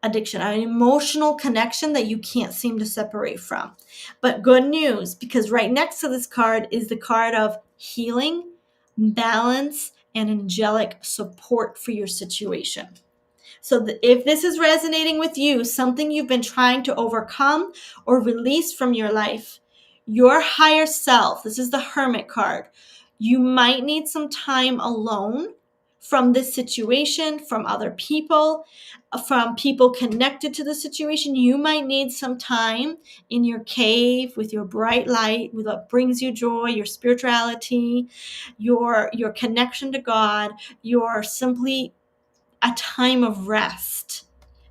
addiction, an emotional connection that you can't seem to separate from. But good news, because right next to this card is the card of healing, balance, and angelic support for your situation. So if this is resonating with you, something you've been trying to overcome or release from your life, your higher self, this is the Hermit card, you might need some time alone from this situation, from other people, from people connected to the situation. You might need some time in your cave with your bright light, with what brings you joy, your spirituality, your connection to God, your simply a time of rest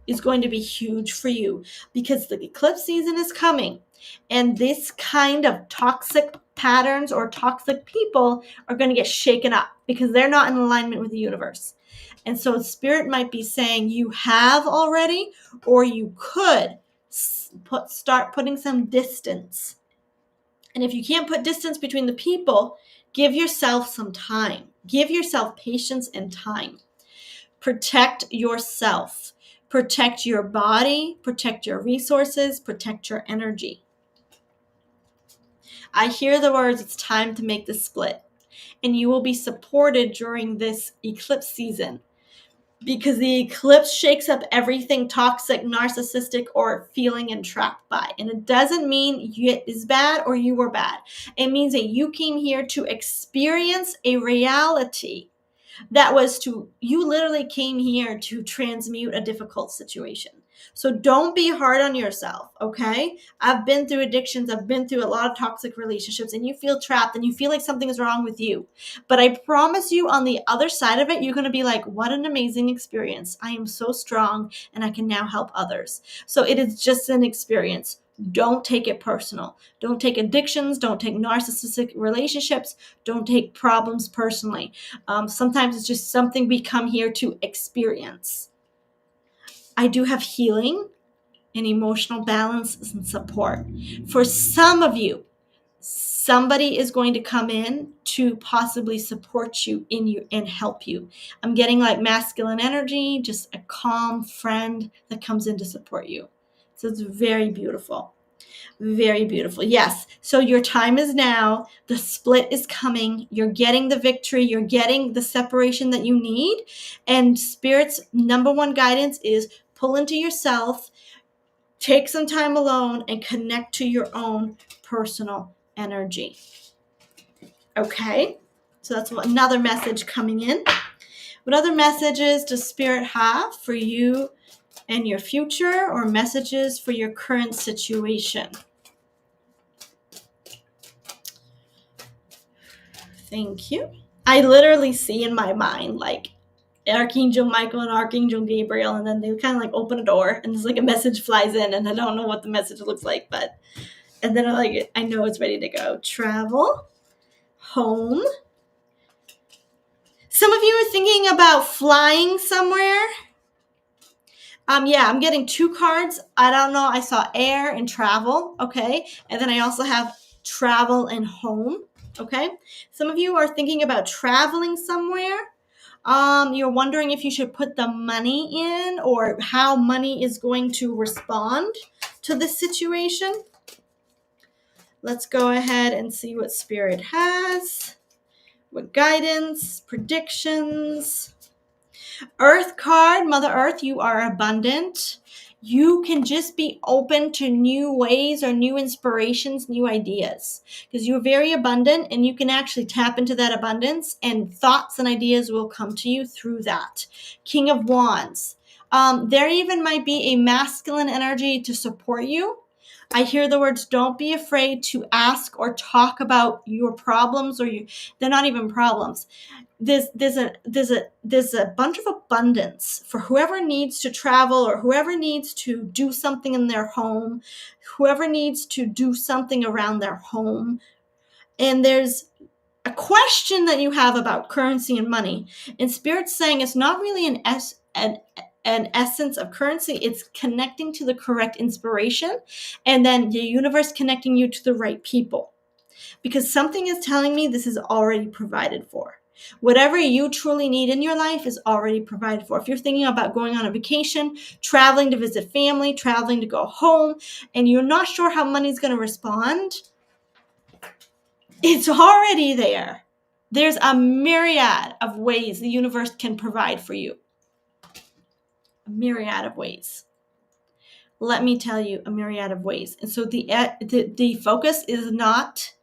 is going to be huge for you, because the eclipse season is coming. And this kind of toxic patterns or toxic people are going to get shaken up because they're not in alignment with the universe. And so Spirit might be saying you have already, or you could start putting some distance. And if you can't put distance between the people, give yourself some time. Give yourself patience and time. Protect yourself. Protect your body. Protect your resources. Protect your energy. I hear the words, it's time to make the split. And you will be supported during this eclipse season, because the eclipse shakes up everything toxic, narcissistic, or feeling entrapped by. And it doesn't mean it is bad or you were bad. It means that you came here to experience a reality that was you literally came here to transmute a difficult situation. So don't be hard on yourself, okay? I've been through addictions. I've been through a lot of toxic relationships, and you feel trapped and you feel like something is wrong with you. But I promise you, on the other side of it, you're going to be like, what an amazing experience. I am so strong and I can now help others. So it is just an experience. Don't take it personal. Don't take addictions. Don't take narcissistic relationships. Don't take problems personally. Sometimes it's just something we come here to experience. I do have healing and emotional balance and support. For some of you, somebody is going to come in to possibly support you and help you. I'm getting like masculine energy, just a calm friend that comes in to support you. So it's very beautiful. Very beautiful. Yes. So your time is now. The split is coming. You're getting the victory. You're getting the separation that you need. And Spirit's number one guidance is pull into yourself, take some time alone, and connect to your own personal energy. Okay. So that's another message coming in. What other messages does Spirit have for you and your future, or messages for your current situation? Thank you. I literally see in my mind like Archangel Michael and Archangel Gabriel, and then they kind of like open a door and there's like a message flies in, and I don't know what the message looks like, and then I know it's ready to go. Travel, home. Some of you are thinking about flying somewhere. Yeah, I'm getting 2 cards. I don't know. I saw air and travel. Okay. And then I also have travel and home. Okay. Some of you are thinking about traveling somewhere. You're wondering if you should put the money in, or how money is going to respond to this situation. Let's go ahead and see what Spirit has. What guidance, predictions. Earth card, Mother Earth, you are abundant. You can just be open to new ways or new inspirations, new ideas, because you're very abundant and you can actually tap into that abundance, and thoughts and ideas will come to you through that. King of Wands. There even might be a masculine energy to support you. I hear the words, don't be afraid to ask or talk about your problems, or they're not even problems. There's a bunch of abundance for whoever needs to travel, or whoever needs to do something in their home, whoever needs to do something around their home. And there's a question that you have about currency and money, and Spirit's saying it's not really an essence of currency. It's connecting to the correct inspiration, and then the universe connecting you to the right people, because something is telling me this is already provided for. Whatever you truly need in your life is already provided for. If you're thinking about going on a vacation, traveling to visit family, traveling to go home, and you're not sure how money's going to respond, it's already there. There's a myriad of ways the universe can provide for you. A myriad of ways. Let me tell you, a myriad of ways. And so the focus is not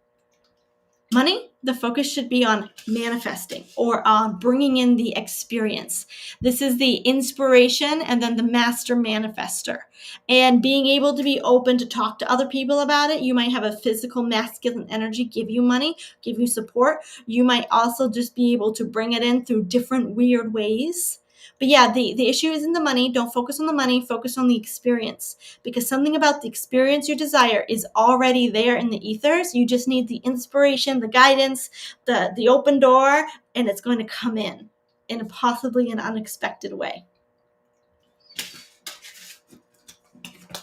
money. The focus should be on manifesting, or on bringing in the experience. This is the inspiration, and then the master manifester, and being able to be open to talk to other people about it. You might have a physical masculine energy give you money, give you support. You might also just be able to bring it in through different weird ways. But yeah, the issue isn't the money. Don't focus on the money. Focus on the experience, because something about the experience you desire is already there in the ethers. You just need the inspiration, the guidance, the open door, and it's going to come in possibly an unexpected way.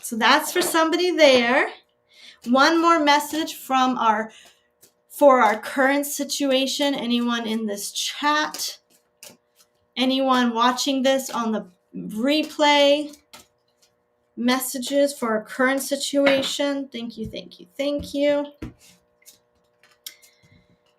So that's for somebody there. One more message for our current situation. Anyone in this chat? Anyone watching this on the replay? Messages for our current situation. Thank you, thank you, thank you.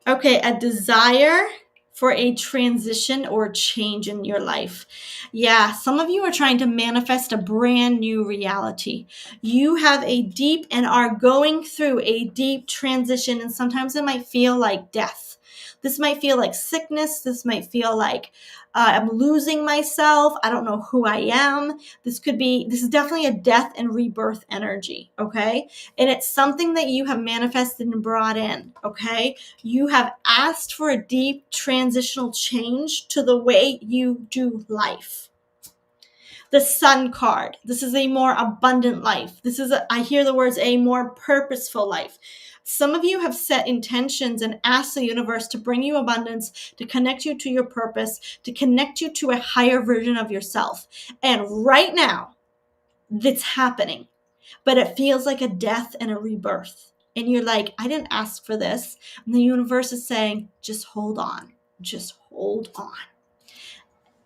Okay, a desire for a transition or change in your life. Yeah, some of you are trying to manifest a brand new reality. You have a deep and are going through a deep transition, and sometimes it might feel like death. This might feel like sickness. This might feel like I'm losing myself. I don't know who I am. This is definitely a death and rebirth energy, okay? And it's something that you have manifested and brought in, okay? You have asked for a deep transitional change to the way you do life. The Sun card. This is a more abundant life. I hear the words a more purposeful life. Some of you have set intentions and asked the universe to bring you abundance, to connect you to your purpose, to connect you to a higher version of yourself. And right now, that's happening. But it feels like a death and a rebirth. And you're like, I didn't ask for this. And the universe is saying, just hold on. Just hold on.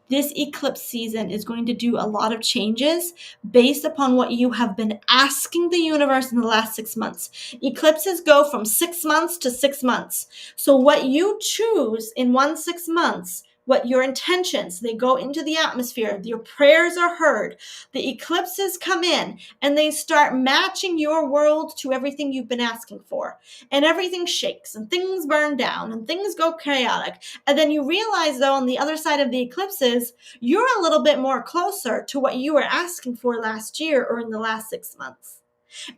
This eclipse season is going to do a lot of changes based upon what you have been asking the universe in the last 6 months. Eclipses go from 6 months to 6 months. So what you choose in 6 months, what your intentions, they go into the atmosphere, your prayers are heard, the eclipses come in, and they start matching your world to everything you've been asking for. And everything shakes, and things burn down, and things go chaotic. And then you realize, though, on the other side of the eclipses, you're a little bit more closer to what you were asking for last year or in the last 6 months.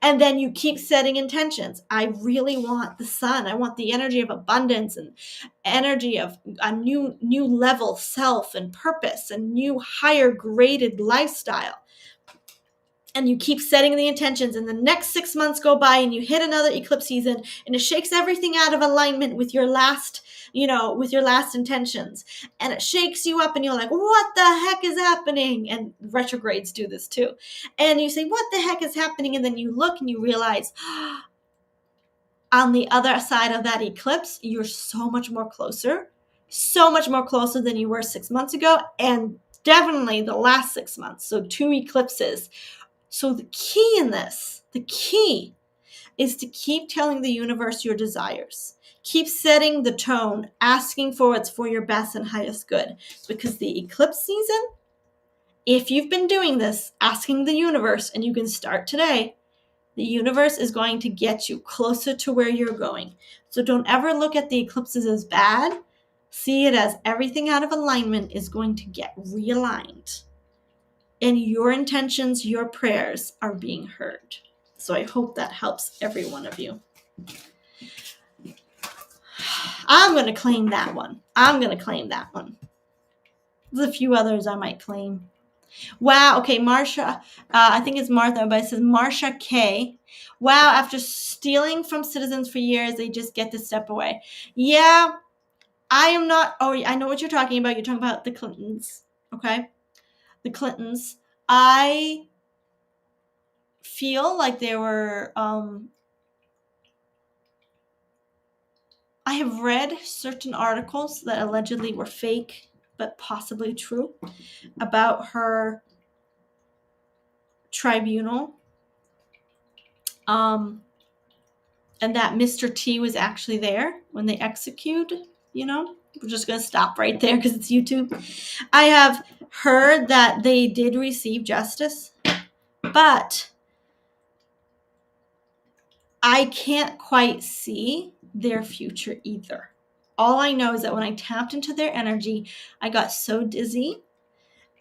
And then you keep setting intentions. I really want the sun. I want the energy of abundance and energy of a new level self and purpose and new higher graded lifestyle. And you keep setting the intentions, and the next 6 months go by and you hit another eclipse season, and it shakes everything out of alignment with your last intentions. And it shakes you up and you're like, what the heck is happening? And retrogrades do this too. And you say, what the heck is happening? And then you look and you realize, on the other side of that eclipse, you're so much more closer than you were 6 months ago, and definitely the last 6 months. So 2 eclipses. So the key is to keep telling the universe your desires. Keep setting the tone, asking for what's for your best and highest good. Because the eclipse season, if you've been doing this, asking the universe, and you can start today, the universe is going to get you closer to where you're going. So don't ever look at the eclipses as bad. See it as everything out of alignment is going to get realigned. And your intentions, your prayers are being heard. So I hope that helps every one of you. I'm going to claim that one. There's a few others I might claim. Wow. Okay, Marsha. I think it's Martha, but it says Marsha K. Wow. After stealing from citizens for years, they just get to step away. Yeah, I am not. Oh, I know what you're talking about. You're talking about the Clintons. Okay. The Clintons. I feel like they were, I have read certain articles that allegedly were fake, but possibly true, about her tribunal. And that Mr. T was actually there when they executed, We're just going to stop right there because it's YouTube. I have heard that they did receive justice, but I can't quite see their future either. All I know is that when I tapped into their energy, I got so dizzy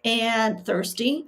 and thirsty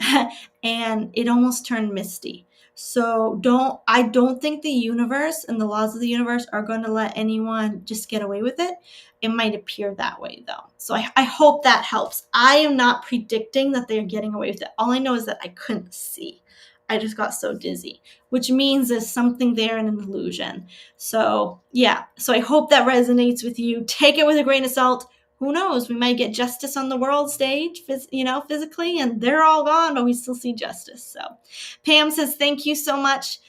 and it almost turned misty. So I don't think the universe and the laws of the universe are going to let anyone just get away with it. It might appear that way though. So I hope that helps. I am not predicting that they're getting away with it. All I know is that I couldn't see. I just got so dizzy, which means there's something there in an illusion. So yeah, so I hope that resonates with you. Take it with a grain of salt. Who knows? We might get justice on the world stage, physically, and they're all gone, but we still see justice. So Pam says, thank you so much.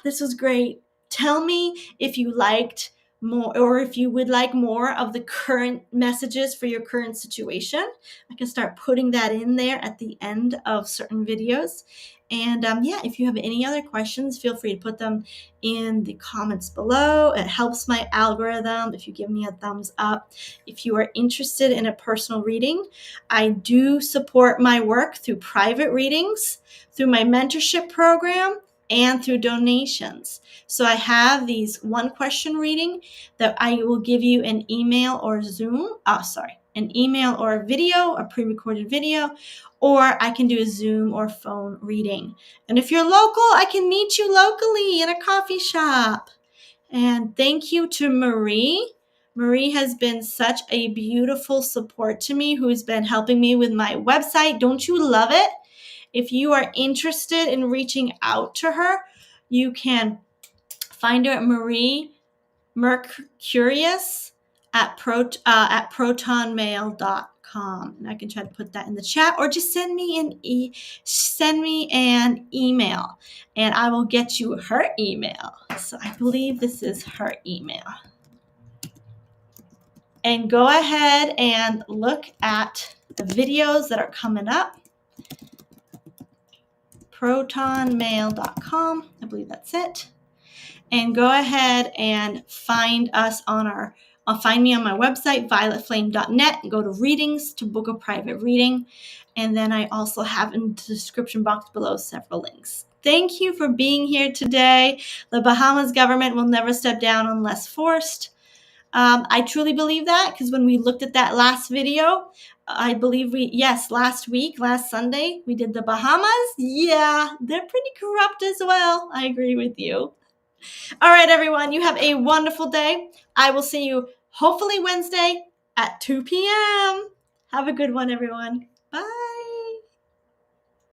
This was great. Tell me if you liked more, or if you would like more of the current messages for your current situation. I can start putting that in there at the end of certain videos. And if you have any other questions, feel free to put them in the comments below. It helps my algorithm if you give me a thumbs up. If you are interested in a personal reading, I do support my work through private readings, through my mentorship program, and through donations. So I have these one question reading that I will give you an email or an email or a video, a pre-recorded video, or I can do a Zoom or phone reading. And if you're local, I can meet you locally in a coffee shop. And thank you to Marie. Marie has been such a beautiful support to me, who's been helping me with my website. Don't you love it? If you are interested in reaching out to her, you can find her at Marie Mercurius at protonmail.com. And I can try to put that in the chat, or just send me an email and I will get you her email. So I believe this is her email. And go ahead and look at the videos that are coming up. protonmail.com. I believe that's it. And go ahead and find us find me on my website, violetflame.net, and go to readings to book a private reading. And then I also have in the description box below several links. Thank you for being here today. The Bahamas government will never step down unless forced. I truly believe that, because when we looked at that last video, I believe last Sunday, we did the Bahamas. Yeah, they're pretty corrupt as well. I agree with you. All right, everyone, you have a wonderful day. I will see you hopefully Wednesday at 2 p.m. Have a good one, everyone. Bye.